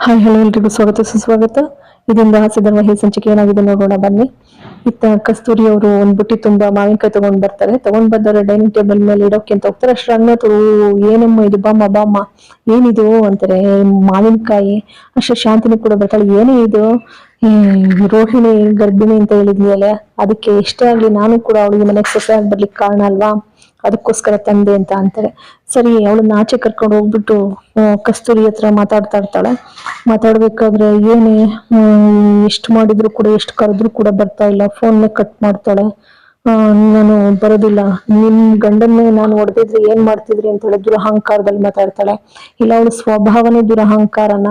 Hi hello ಎಲ್ರಿಗೂ ಸ್ವಾಗತ ಸುಸ್ವಾಗತ. ಇದರಿಂದ ಸಿದ್ದರಾಮಯ್ಯ ಸಂಚಿಕೆ ಏನಾಗಿದೆ ನೋಡೋಣ ಬನ್ನಿ. ಇತ್ತ ಕಸ್ತೂರಿ ಅವರು ಒಂದ್ ಬುಟ್ಟಿ ತುಂಬಾ ಮಾವಿನಕಾಯಿ ತಗೊಂಡ್ ಬರ್ತಾರೆ. ತಗೊಂಡ್ ಬಂದವ್ರೆ ಡೈನಿಂಗ್ ಟೇಬಲ್ ಮೇಲೆ ಇಡೋಕೆ ಅಂತ ಹೋಗ್ತಾರೆ. ಅಷ್ಟ್ರ ರಂಗನಾಥ್ ಏನಮ್ಮ ಇದು, ಬಾಮ್ಮ ಬಾಮ್ಮ ಏನಿದು ಅಂತಾರೆ. ಮಾವಿನಕಾಯಿ. ಅಷ್ಟೇ ಶಾಂತಿನಿ ಕೂಡ ಬರ್ತಾಳೆ. ಏನೇ ಇದು, ರೋಹಿಣಿ ಗರ್ಭಿಣಿ ಅಂತ ಹೇಳಿದ್ಮೇಲೆ ಅದಕ್ಕೆ ಎಷ್ಟೇ ಆಗ್ಲಿ ನಾನು ಕೂಡ ಅವಳಿಗೆ ಮನೆಗೆ ಸೊಸೆ ಆಗಿ ಬರ್ಲಿಕ್ಕೆ ಕಾರಣ ಅಲ್ವಾ, ಅದಕ್ಕೋಸ್ಕರ ತಂದೆ ಅಂತ ಅಂತಾರೆ. ಸರಿ, ಅವಳನ್ನ ಆಚೆ ಕರ್ಕೊಂಡು ಹೋಗ್ಬಿಟ್ಟು ಕಸ್ತೂರಿ ಹತ್ರ ಮಾತಾಡ್ತಾ ಇರ್ತಾಳೆ. ಮಾತಾಡ್ಬೇಕಾದ್ರೆ ಏನೇ ಎಷ್ಟು ಮಾಡಿದ್ರು ಕೂಡ, ಎಷ್ಟು ಕರೆದ್ರು ಕೂಡ ಬರ್ತಾ ಇಲ್ಲ. ಫೋನ್ ಕಟ್ ಮಾಡ್ತಾಳೆ. ನಾನು ಬರೋದಿಲ್ಲ, ನಿಮ್ ಗಂಡನ್ನೇ ನಾನು ಹೊಡೆದಿದ್ರೆ ಏನ್ ಮಾಡ್ತಿದ್ರಿ ಅಂತ ಹೇಳಿ ದುರಹಂಕಾರದಲ್ಲಿ ಮಾತಾಡ್ತಾಳೆ. ಇಲ್ಲ ಅವಳು ಸ್ವಭಾವನೆ ದುರಹಂಕಾರನ,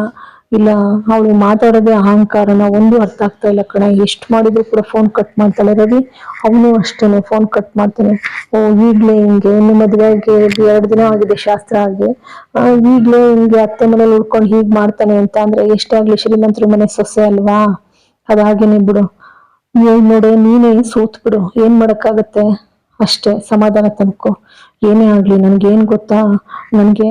ಇಲ್ಲ ಅವಳು ಮಾತಾಡೋದೇ ಅಹಂಕಾರನ, ಒಂದು ಅರ್ಥ ಆಗ್ತಾ ಇಲ್ಲ ಕಣೆ. ಎಷ್ಟು ಮಾಡಿದ್ರು ಕೂಡ ಫೋನ್ ಕಟ್ ಮಾಡ್ತಾಳೆ. ರವಿ ಅವನು ಅಷ್ಟೇನೆ, ಫೋನ್ ಕಟ್ ಮಾಡ್ತಾನೆ. ಈಗ್ಲೇ ಹಿಂಗೆ, ಇನ್ನು ಮದುವೆಗೆ 2 ದಿನ ಆಗಿದೆ ಶಾಸ್ತ್ರ ಆಗಿ, ಈಗ್ಲೇ ಹಿಂಗೆ ಅತ್ತೆ ಮನೇಲಿ ಉಳ್ಕೊಂಡು ಹೀಗ್ ಮಾಡ್ತಾನೆ ಅಂತ ಅಂದ್ರೆ ಎಷ್ಟೇ ಆಗ್ಲಿ ಶ್ರೀಮಂತರ ಮನೆ ಸೊಸೆ ಅಲ್ವಾ, ಅದಾಗೇನೆ ಬಿಡು. ನೋಡೆ ನೀನೇ ಸೋತ್ ಬಿಡು, ಏನ್ ಮಾಡಕ್ಕಾಗತ್ತೆ, ಅಷ್ಟೇ ಸಮಾಧಾನ ತನ್ಕೋ. ಏನೇ ಆಗ್ಲಿ ನನ್ಗೇನ್ ಗೊತ್ತಾ, ನನ್ಗೆ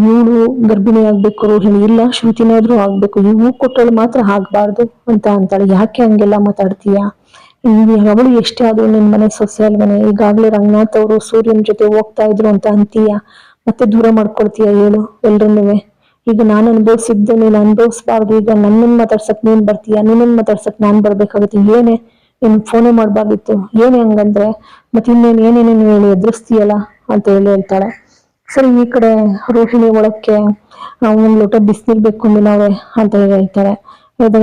ಇವಳು ಗರ್ಭಿಣಿ ಆಗ್ಬೇಕು ರೋಹಿಣಿ, ಇಲ್ಲ ಶ್ರುತಿನಾದ್ರೂ ಆಗ್ಬೇಕು, ಇವು ಕೊಟ್ಟಳು ಮಾತ್ರ ಆಗ್ಬಾರ್ದು ಅಂತ ಅಂತಾಳೆ. ಯಾಕೆ ಹಂಗೆಲ್ಲ ಮಾತಾಡ್ತೀಯ, ಅವಳು ಎಷ್ಟೇ ಆದ್ರೂ ನಿನ್ ಮನೆ ಸೊಸೆ ಅಲ್ವನೆ. ಈಗಾಗ್ಲೇ ರಂಗನಾಥ್ ಅವರು ಸೂರ್ಯನ ಜೊತೆ ಹೋಗ್ತಾ ಇದ್ರು ಅಂತ ಅಂತೀಯ, ಮತ್ತೆ ದೂರ ಮಾಡ್ಕೊಳ್ತೀಯ ಹೇಳು ಎಲ್ರನ್ನುವೆ. ಈಗ ನಾನು ಅನುಭವಿಸಿದ್ದು ನೀನ್ ಅನುಭವಿಸ್ಬಾರ್ದು. ಈಗ ನನ್ನನ್ ಮಾತಾಡ್ಸಕ್ ನೀನ್ ಬರ್ತೀಯ, ನಿನ್ನನ್ ಮಾತಾಡ್ಸಕ್ ನಾನ್ ಬರ್ಬೇಕಾಗುತ್ತೆ. ಏನೇ ನಿನ್ ಫೋನೇ ಮಾಡ್ಬಾರ್ದಿತ್ತು, ಏನೇ ಹಂಗಂದ್ರೆ ಮತ್ತೆ ಇನ್ನೇನ್ ಏನೇನೇನು ಹೇಳಿ ಎದುರಿಸ್ತೀಯಲ್ಲ ಅಂತ ಹೇಳ್ತಾಳೆ. ಸರಿ, ಈ ಕಡೆ ರೋಹಿಣಿ ಒಳಕ್ಕೆ ಒಂದ್ ಲೋಟ ಬಿಸಿನೀರ್ ಬೇಕು ನಾವೇ ಅಂತ ಹೇಳ್ತಾಳೆ.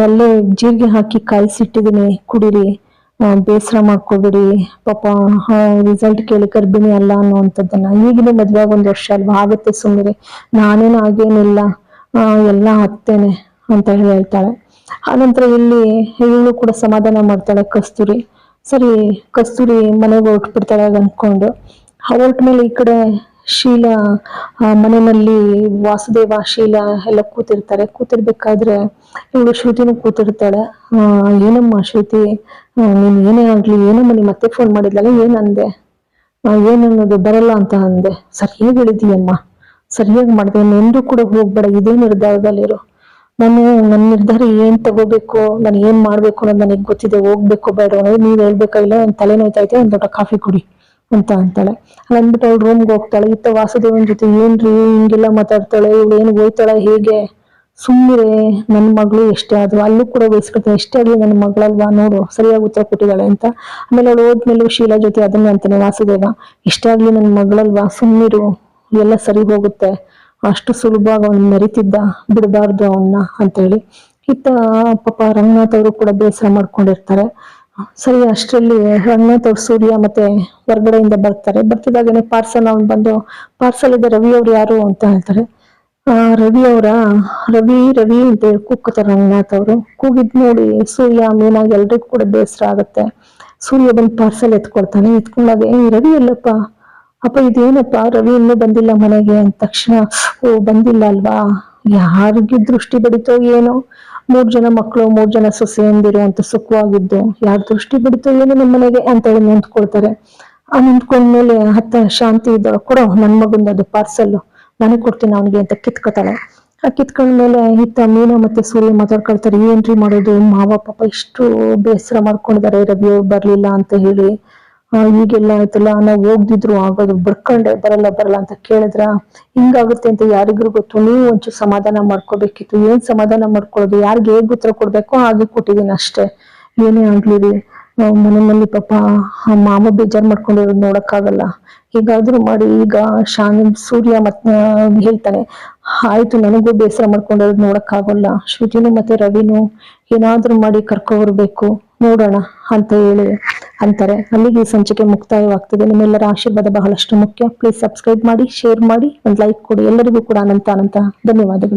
ಅಲ್ಲೇ ಜೀರಿಗೆ ಹಾಕಿ ಕಾಯಿಸಿಟ್ಟಿದೀನಿ, ಕುಡೀರಿ, ಬೇಸರ ಮಾಡ್ಕೊಬೇಡಿ ಪಾಪ, ರಿಸಲ್ಟ್ ಕೇಳಿ ಗರ್ಭಿಣಿ ಅಲ್ಲ ಅನ್ನುವಂಥದ್ದನ್ನ. ಈಗಿನ ಮದ್ವೆ ಆಗ 1 ವರ್ಷ ಅಲ್ವಾ, ಆಗುತ್ತೆ ಸುಮ್ಮನೆ, ನಾನೇನು ಆಗೇನಿಲ್ಲ, ಎಲ್ಲ ಅತ್ತೇನೆ ಅಂತ ಹೇಳ್ತಾಳೆ. ಆನಂತರ ಇಲ್ಲಿ ಇವಳು ಕೂಡ ಸಮಾಧಾನ ಮಾಡ್ತಾಳೆ ಕಸ್ತೂರಿ. ಸರಿ, ಕಸ್ತೂರಿ ಮನೆಗೆ ಹೊರಟ್ಬಿಡ್ತಾಳೆ ಅನ್ಕೊಂಡು. ಹೊರಟ್ಮೇಲೆ ಈ ಕಡೆ ಶೀಲಾ ಮನೆಯಲ್ಲಿ ವಾಸುದೇವ ಶೀಲಾ ಎಲ್ಲ ಕೂತಿರ್ಬೇಕಾದ್ರೆ ಇವಳು ಶ್ರುತಿನೂ ಕೂತಿರ್ತಾಳೆ. ಏನಮ್ಮ ಶ್ರುತಿ, ನೀನ್ ಏನೇ ಆಗ್ಲಿ, ಏನಮ್ಮ ನೀ ಮತ್ತೆ ಫೋನ್ ಮಾಡಿದ್ಲಲ್ಲ, ಏನಂದೆ, ಏನನ್ನೋದು ಬರಲ್ಲ ಅಂತ ಅಂದೆ. ಸರಿಯಾಗಿ ಹೇಳಿದೀಯಮ್ಮ, ಸರಿಯಾಗಿ ಮಾಡಿದೆ, ನೆಂದು ಕೂಡ ಹೋಗ್ಬೇಡ, ಇದೇ ನಿರ್ಧಾರದಲ್ಲಿರು. ನನ್ನ ನಿರ್ಧಾರ ಏನ್ ತಗೋಬೇಕು, ನಾನು ಏನ್ ಮಾಡ್ಬೇಕು ಅನ್ನೋದು ನನಗೆ ಗೊತ್ತಿದೆ. ಹೋಗ್ಬೇಕು ಬೇಡ ಅನ್ನೋದು ನೀವ್ ಹೇಳ್ಬೇಕಾಗಿಲ್ಲ, ನನ್ ತಲೆ ನೋಯ್ತೈತೆ, ಒಂದ್ ದೊಡ್ಡ ಕಾಫಿ ಕುಡಿ ಅಂತ ಅಂತಾಳೆ. ಅಂದ್ಬಿಟ್ಟು ಅವ್ಳು ರೂಮ್ಗೆ ಹೋಗ್ತಾಳೆ. ಇತ್ತ ವಾಸುದೇವನ್ ಜೊತೆ ಏನ್ರಿ ಹಿಂಗೆಲ್ಲ ಮಾತಾಡ್ತಾಳೆ, ಇವಳು ಏನು ಹೋಯ್ತಾಳ ಹೇಗೆ, ಸುಮ್ಮನೆ ನನ್ ಮಗಳು ಎಷ್ಟೇ ಆದ್ರೂ ಅಲ್ಲೂ ಕೂಡ ವಹಿಸ್ಕೊಳ್ತಾಳೆ. ಎಷ್ಟೇ ಆಗ್ಲಿ ನನ್ನ ಮಗಳಲ್ವಾ, ನೋಡು ಸರಿಯಾಗಿ ಉತ್ತರ ಕೊಟ್ಟಿದ್ದಾಳೆ ಅಂತ. ಆಮೇಲೆ ಅವಳು ಹೋದ್ಮೇಲೆ ಶೀಲಾ ಜೊತೆ ಅದನ್ನೇ ಅಂತಾನೆ ವಾಸುದೇವ, ಎಷ್ಟೇ ಆಗ್ಲಿ ನನ್ನ ಮಗಳಲ್ವಾ, ಸುಮ್ಮನಿರು, ಎಲ್ಲ ಸರಿ ಹೋಗುತ್ತೆ, ಅಷ್ಟು ಸುಲಭವಾಗಿ ಅವ್ನ ಮರಿತಿದ್ದ, ಬಿಡಬಾರ್ದು ಅವನ್ನ ಅಂತ ಹೇಳಿ. ಇತ್ತ ಪಾಪ ರಂಗನಾಥ್ ಅವರು ಕೂಡ ಬೇಸರ ಮಾಡ್ಕೊಂಡಿರ್ತಾರೆ. ಸರಿ, ಅಷ್ಟರಲ್ಲಿ ರಂಗನಾಥ್ ಅವ್ರು ಸೂರ್ಯ ಮತ್ತೆ ಹೊರಗಡೆಯಿಂದ ಬರ್ತಿದಾಗೇನೆ ಪಾರ್ಸಲ್ ಅವ್ನು ಬಂದು, ಪಾರ್ಸಲ್ ಇದೆ, ರವಿ ಅವ್ರು ಯಾರು ಅಂತ ಹೇಳ್ತಾರೆ. ರವಿ ರವಿ ಅಂತ ಕೂಗ್ತಾರೆ ರಂಗನಾಥ್ ಅವರು. ಕೂಗಿದ್ ನೋಡಿ ಸೂರ್ಯ ಮೀನಾಗಿ ಎಲ್ರಿಗೂ ಕೂಡ ಬೇಸರ ಆಗುತ್ತೆ. ಸೂರ್ಯ ಬಂದು ಪಾರ್ಸಲ್ ಎತ್ಕೊಳ್ತಾನೆ. ಎತ್ಕೊಂಡಾಗ ರವಿ ಎಲ್ಲಪ್ಪ, ಅಪ್ಪ ಇದೇನಪ್ಪ, ರವಿ ಇನ್ನೂ ಬಂದಿಲ್ಲ ಮನೆಗೆ ಅಂದ ತಕ್ಷಣ, ಬಂದಿಲ್ಲ ಅಲ್ವಾ, ಯಾರಿಗೆ ದೃಷ್ಟಿ ಬಡಿತೋ ಏನೋ, 3 ಜನ ಮಕ್ಕಳು 3 ಜನ ಸೊಸೆಯಂದಿರು ಅಂತ ಸುಖವಾಗಿದ್ದು, ಯಾರ್ ದೃಷ್ಟಿ ಬಿಡಿತೋ ಏನೋ ನಮ್ಮ ಮನೆಗೆ ಅಂತ ಹೇಳಿ ನಿಂತ್ಕೊಳ್ತಾರೆ. ನಿಂತ್ಕೊಂಡ್ಮೇಲೆ ಹತ್ತ ಶಾಂತಿ ಇದ್ದ, ಕೊಡೋ ನನ್ ಮಗಂದ ಅದು ಪಾರ್ಸಲ್, ನಾನೇ ಕೊಡ್ತೀನಿ ಅವನಿಗೆ ಅಂತ ಕಿತ್ಕೊತಾಳೆ. ಕಿತ್ಕೊಂಡ್ಮೇಲೆ ಇತ್ತ ಮೀನಾ ಮತ್ತೆ ಸೂರ್ಯ ಮಾತಾಡ್ಕೊಳ್ತಾರೆ. ಏನ್ರಿ ಮಾಡೋದು, ಮಾವ ಪಾಪ ಇಷ್ಟು ಬೇಸರ ಮಾಡ್ಕೊಂಡಿದ್ದಾರೆ ರವಿ ಅವ್ರು ಬರ್ಲಿಲ್ಲ ಅಂತ ಹೇಳಿ, ಈಗೆಲ್ಲ ಆಯ್ತಲ್ಲ, ನಾವ್ ಹೋಗ್ದಿದ್ರು ಆಗೋದು, ಬಡ್ಕೊಂಡೆ ಬರಲ್ಲ ಅಂತ ಕೇಳಿದ್ರ, ಹಿಂಗಾಗುತ್ತೆ ಅಂತ ಯಾರಿಗೂ ಗೊತ್ತು, ನೀವು ಒಂಚೂರು ಸಮಾಧಾನ ಮಾಡ್ಕೋಬೇಕಿತ್ತು. ಏನ್ ಸಮಾಧಾನ ಮಾಡ್ಕೊಳ್ಳೋದು, ಯಾರಿಗೆ ಹೇಗ್ ಉತ್ತರ ಕೊಡ್ಬೇಕೋ ಹಾಗೆ ಕೊಟ್ಟಿದೀನಿ ಅಷ್ಟೇ. ಏನೇ ಆಗ್ಲಿರಿ, ಮನೆಯಲ್ಲಿ ಪಾಪ ಮಾವ ಬೇಜಾರ್ ಮಾಡ್ಕೊಂಡಿರೋದು ನೋಡಕ್ಕಾಗಲ್ಲ, ಹೀಗಾದ್ರೂ ಮಾಡಿ. ಈಗ ಸೂರ್ಯ ಹೇಳ್ತಾನೆ, ಆಯ್ತು ನನಗೂ ಬೇಸರ ಮಾಡ್ಕೊಂಡಿರೋದು ನೋಡಕ್ಕಾಗಲ್ಲ, ಶ್ರುತಿನು ಮತ್ತೆ ರವಿನು ಏನಾದ್ರೂ ಮಾಡಿ ಕರ್ಕೊ ಬರ್ಬೇಕು, ನೋಡೋಣ ಅಂತ ಹೇಳಿ ಅಂತಾರೆ. ಅಲ್ಲಿಗೆ ಈ ಸಂಚಿಕೆ ಮುಕ್ತಾಯವಾಗ್ತದೆ. ನಿಮ್ಮೆಲ್ಲರ ಆಶೀರ್ವಾದ ಬಹಳಷ್ಟು ಮುಖ್ಯ. ಪ್ಲೀಸ್ ಸಬ್ಸ್ಕ್ರೈಬ್ ಮಾಡಿ, ಶೇರ್ ಮಾಡಿ, ಒಂದು ಲೈಕ್ ಕೊಡಿ. ಎಲ್ಲರಿಗೂ ಕೂಡ ಅನಂತ ಧನ್ಯವಾದಗಳು.